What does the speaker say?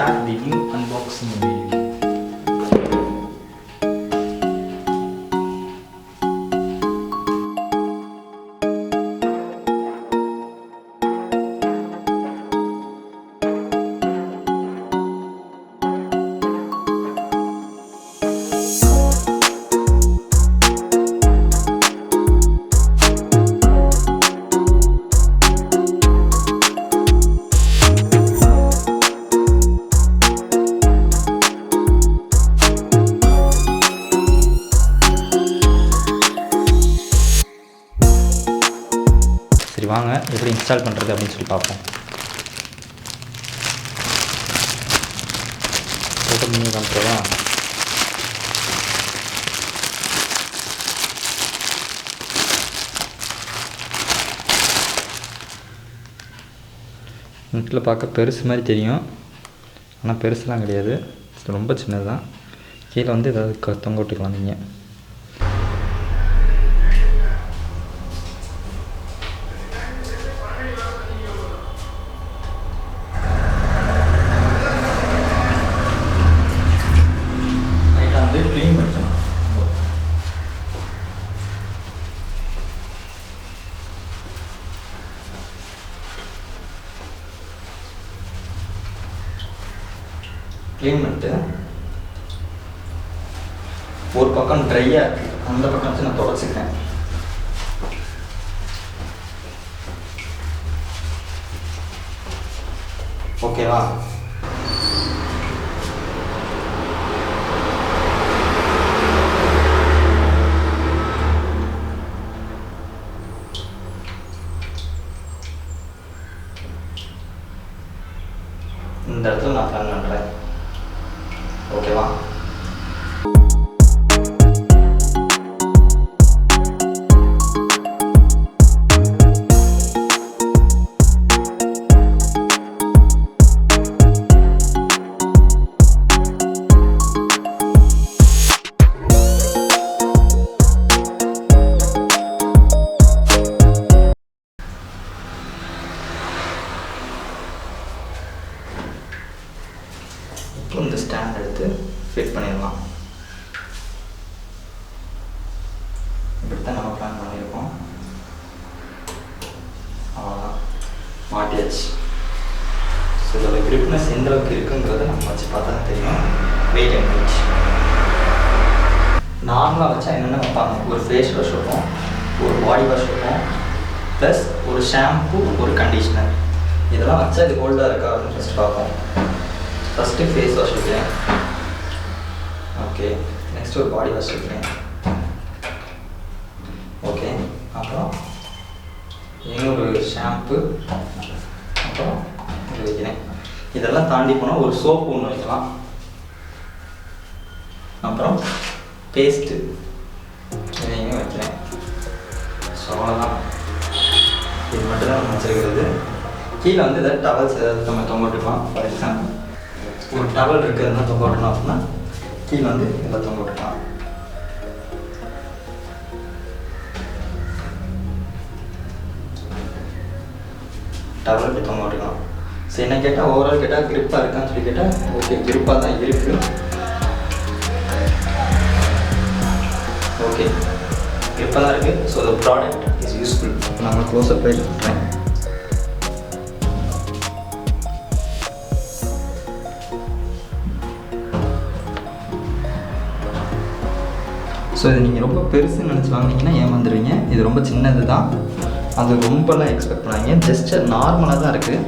start the new unboxing video. சரி வாங்க எப்படி இன்ஸ்டால் பண்ணுறது அப்படின்னு சொல்லி பார்ப்போம். ஓப்பன் பண்ணி காமிக்கிறதா? நெட்டில் பார்க்க பெருசு மாதிரி தெரியும், ஆனால் பெருசுலாம் கிடையாது, ரொம்ப சின்னது தான். கீழே வந்து ஏதாவது தொங்க விட்டுக்கலாம் நீங்கள். க்ளீன் பண்ணணும். க்ளீன் பண்ணிட்டு ஒரு பக்கம் ட்ரையாக இருக்குது, அந்த பக்கம் வச்சு நான் தொடச்சிக்கிறேன். ஓகேவா? இந்த இடத்துல நான் பிளான் பண்ணுறேன். ஓகேவா? இந்த ஸ்டாண்ட் எடுத்து ஃபிட் பண்ணிடலாம். இப்படித்தான் நம்ம பிளான் பண்ணியிருக்கோம். அவ்வளோதான், மாட்டியாச்சு. ஸோ இதோட கிரிப்னஸ் எந்த அளவுக்கு இருக்குங்கிறத நம்ம வச்சு பார்த்தா தான் தெரியும். Wait and wait. நார்மலாக வச்சா என்னென்ன வைப்பாங்க, ஒரு ஃபேஸ் வாஷ் வைப்போம், ஒரு பாடி வாஷ் வைப்போம், ப்ளஸ் ஒரு ஷாம்பு, ஒரு கண்டிஷ்னர். இதெல்லாம் வச்சா இது ஹோல்டாக இருக்கா அப்படின்னு ஃபஸ்ட் பார்ப்போம். ஃபஸ்ட்டு ஃபேஸ் வாஷ் வைக்கிறேன். ஓகே, நெக்ஸ்ட் ஒரு பாடி வாஷ் வைக்கிறேன். ஓகே, அப்புறம் இன்னொரு ஷாம்பு, அப்புறம் இது வைக்கிறேன். இதெல்லாம் தாண்டி போனால் ஒரு சோப்பு ஒன்று வைக்கலாம். அப்புறம் பேஸ்ட்டு இதையுமே வைக்கிறேன். ஸோ அவ்வளோதான், இது மட்டும் தான் நம்ம வச்சுருக்கிறது. கீழே வந்து ஏதாவது டவல்ஸ் ஏதாவது நம்ம தொங்க விட்டுக்கலாம். ஃபார் எக்ஸாம்பிள் ஒரு டவல் இருக்கிறதுனா தொங்க விட்டணும் அப்படின்னா கீழே வந்து எல்லாம் தொங்க விட்டுக்கலாம். டவல் இப்படி தொங்க விட்டுக்கலாம். ஸோ என்ன கேட்டால் ஓவரால் கேட்டால் கிரிப்பாக இருக்கான்னு சொல்லி கேட்டால் ஓகே, கிரிப்பாக தான் இருக்குது. ஓகே, கிரிப்பாக தான் இருக்குது. So the product is useful. நம்ம க்ளோஸ்அப் போய் பண்ணுறேன். ஸோ இது நீங்கள் ரொம்ப பெருசுன்னு நினச்சி வாங்கினீங்கன்னா ஏமாந்துருவீங்க. இது ரொம்ப சின்னது தான், அது ரொம்பலாம் எக்ஸ்பெக்ட் பண்ணாங்க. ஜஸ்ட் நார்மலாக தான் இருக்குது.